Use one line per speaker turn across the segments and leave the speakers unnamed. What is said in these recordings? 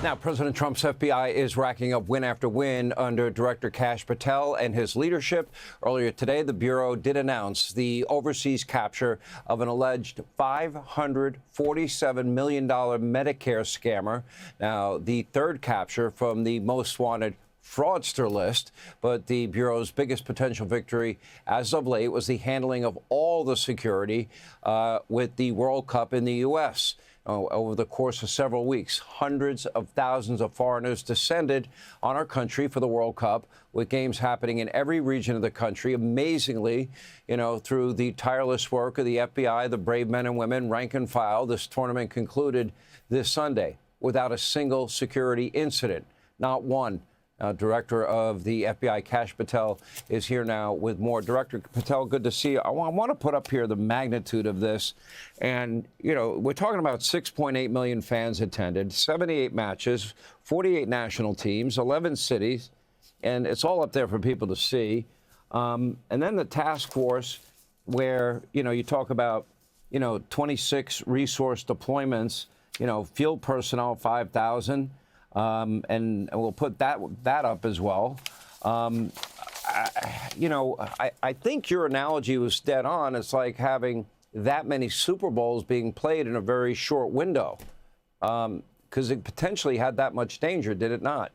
Now, President Trump's FBI is racking up win after win under Director Kash Patel and his leadership. Earlier today, the Bureau did announce the overseas capture of an alleged $547 million Medicare scammer. Now, the third capture from the most wanted fraudster list, but the Bureau's biggest potential victory as of late was the handling of all the security with the World Cup in the U.S. Over the course of several weeks, hundreds of thousands of foreigners descended on our country for the World Cup, with games happening in every region of the country. Amazingly, through the tireless work of the FBI, the brave men and women, rank and file, this tournament concluded this Sunday without a single security incident, not one. Director of the FBI, Kash Patel, is here now with more. Director Patel, good to see you. I want to put up here the magnitude of this. And, we're talking about 6.8 million fans attended, 78 matches, 48 national teams, 11 cities, and it's all up there for people to see. And then the task force where, you talk about, 26 resource deployments, field personnel, 5,000. And we'll put that up as well. I think your analogy was dead on. It's like having that many Super Bowls being played in a very short window, because it potentially had that much danger, did it not?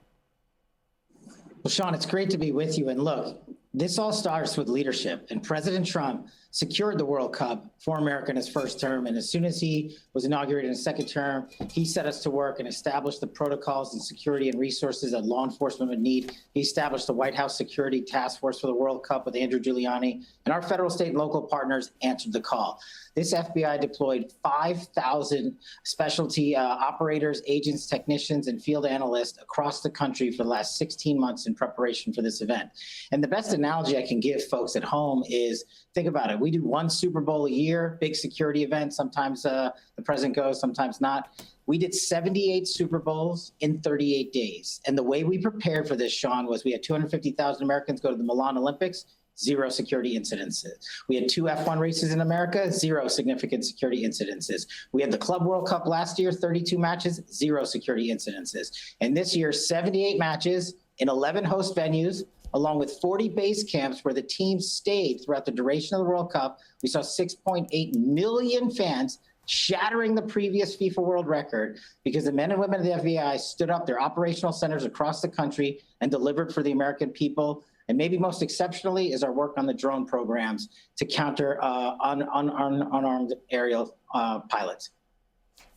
Well, Sean, it's great to be with you. And look, this all starts with leadership. And President Trump secured the World Cup for America in his first term. And as soon as he was inaugurated in his second term, he set us to work and established the protocols and security and resources that law enforcement would need. He established the White House Security Task Force for the World Cup with Andrew Giuliani, and our federal, state, and local partners answered the call. This FBI deployed 5,000 specialty operators, agents, technicians, and field analysts across the country for the last 16 months in preparation for this event. And the best analogy I can give folks at home is, think about it. We do one Super Bowl a year, big security event. Sometimes the president goes, sometimes not. We did 78 Super Bowls in 38 days. And the way we prepared for this, Sean, was we had 250,000 Americans go to the Milan Olympics, 0 security incidences. We had 2 F1 races in America, 0 significant security incidences. We had the Club World Cup last year, 32 matches, 0 security incidences. And this year, 78 matches in 11 host venues, along with 40 base camps where the team stayed throughout the duration of the World Cup. We saw 6.8 million fans, shattering the previous FIFA world record, because the men and women of the FBI stood up their operational centers across the country and delivered for the American people. And maybe most exceptionally is our work on the drone programs to counter unarmed aerial pilots.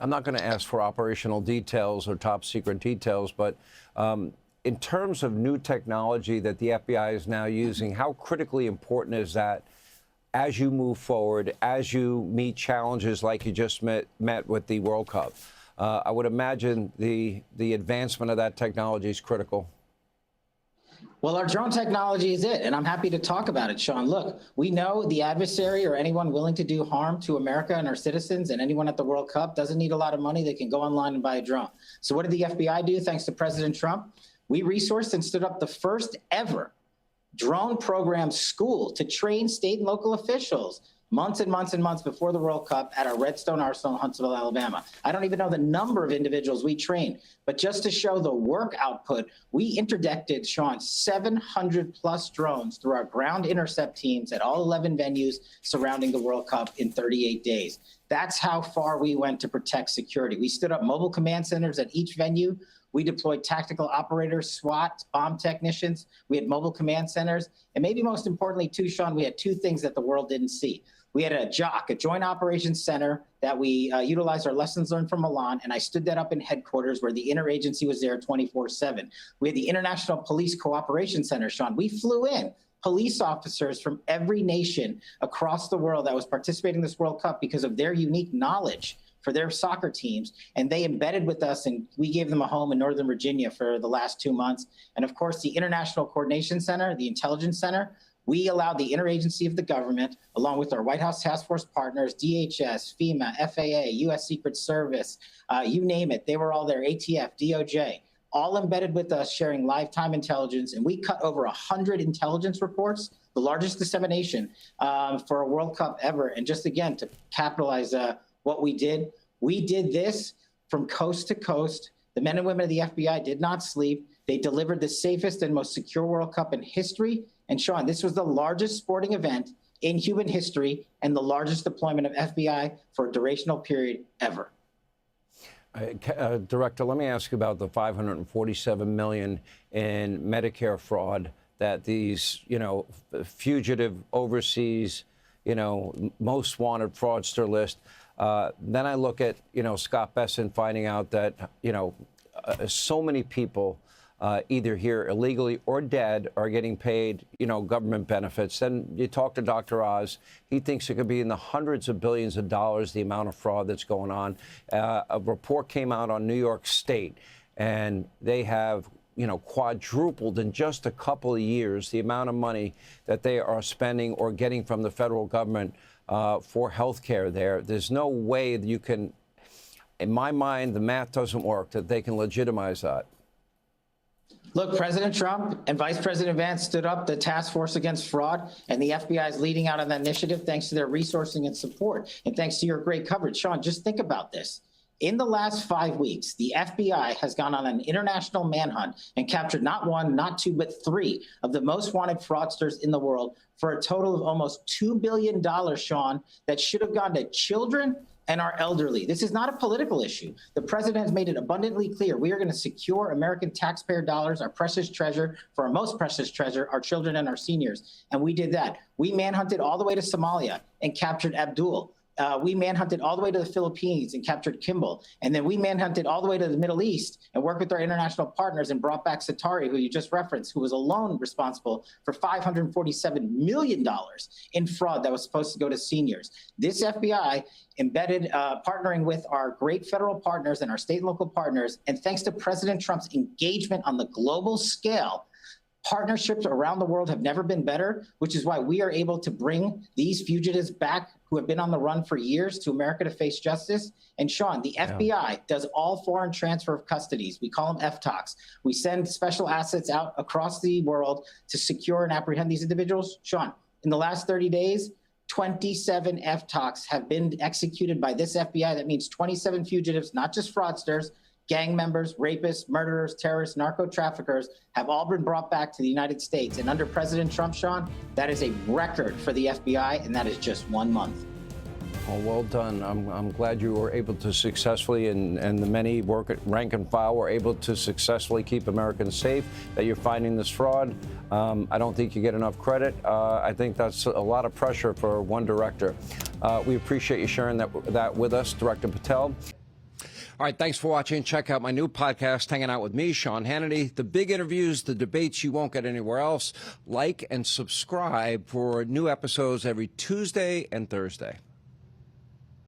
I'm not going to ask for operational details or top secret details, but in terms of new technology that the FBI is now using, how critically important is that as you move forward, as you meet challenges like you just met with the World Cup? I would imagine the advancement of that technology is critical.
Well, our drone technology is it, and I'm happy to talk about it, Sean. Look, we know the adversary or anyone willing to do harm to America and our citizens and anyone at the World Cup doesn't need a lot of money. They can go online and buy a drone. So what did the FBI do thanks to President Trump? We resourced and stood up the first ever drone program school to train state and local officials months and months and months before the World Cup at our Redstone Arsenal in Huntsville, Alabama. I don't even know the number of individuals we trained, but just to show the work output, we interdicted, Sean, 700 plus drones through our ground intercept teams at all 11 venues surrounding the World Cup in 38 days. That's how far we went to protect security. We stood up mobile command centers at each venue. We deployed tactical operators, SWAT, bomb technicians. We had mobile command centers. And maybe most importantly, too, Sean, we had 2 things that the world didn't see. We had a JOC, a Joint Operations Center, that we utilized our lessons learned from Milan, and I stood that up in headquarters where the interagency was there 24/7. We had the International Police Cooperation Center, Sean. We flew in police officers from every nation across the world that was participating in this World Cup because of their unique knowledge for their soccer teams, and they embedded with us, and we gave them a home in Northern Virginia for the last 2 months. And of course, the International Coordination Center, the Intelligence Center, we allowed the interagency of the government, along with our White House task force partners, DHS, FEMA, FAA, U.S. Secret Service, you name it, they were all there, ATF, DOJ, all embedded with us, sharing lifetime intelligence. And we cut over 100 intelligence reports, the largest dissemination for a World Cup ever. And just again, to capitalize what we did this from coast to coast, The men and women of the FBI did not sleep. They delivered the safest and most secure World Cup in history. And Sean, this was the largest sporting event in human history and the largest deployment of FBI for a durational period ever.
Director, let me ask you about the $547 million in Medicare fraud that these, fugitive overseas, most wanted fraudster list. Then I look at, Scott Besson finding out that, so many people either here illegally or dead are getting paid, government benefits. Then you talk to Dr. Oz. He thinks it could be in the hundreds of billions of dollars, the amount of fraud that's going on. A report came out on New York State, and they have, quadrupled in just a couple of years the amount of money that they are spending or getting from the federal government for health care there. There's no way that you can, in my mind, the math doesn't work, that they can legitimize that.
Look, President Trump and Vice President Vance stood up the task force against fraud, and the FBI is leading out on that initiative thanks to their resourcing and support, and thanks to your great coverage. Sean, just think about this. In the last 5 weeks, the FBI has gone on an international manhunt and captured not one, not two, but three of the most wanted fraudsters in the world for a total of almost $2 billion, Sean, that should have gone to children and our elderly. This is not a political issue. The president has made it abundantly clear we are going to secure American taxpayer dollars, our precious treasure, for our most precious treasure, our children and our seniors. And we did that. We manhunted all the way to Somalia and captured Abdul. We manhunted all the way to the Philippines and captured Kimball. And then we manhunted all the way to the Middle East and worked with our international partners and brought back Satari, who you just referenced, who was alone responsible for $547 million in fraud that was supposed to go to seniors. This FBI embedded, partnering with our great federal partners and our state and local partners, and thanks to President Trump's engagement on the global scale, partnerships around the world have never been better, which is why we are able to bring these fugitives back who have been on the run for years to America to face justice. And Sean, the FBI does all foreign transfer of custodies. We call them FTOCs. We send special assets out across the world to secure and apprehend these individuals. Sean, in the last 30 days, 27 FTOCs have been executed by this FBI. That means 27 fugitives, not just fraudsters, gang members, rapists, murderers, terrorists, narco traffickers have all been brought back to the United States. And under President Trump, Sean, that is a record for the FBI, and that is just 1 month.
Well done. I'm glad you were able to successfully, and the many rank and file were able to successfully keep Americans safe, that you're finding this fraud. I don't think you get enough credit. I think that's a lot of pressure for one director. We appreciate you sharing that with us, Director Patel. All right, thanks for watching. Check out my new podcast, Hanging Out with me, Sean Hannity. The big interviews, the debates you won't get anywhere else. Like and subscribe for new episodes every Tuesday and Thursday.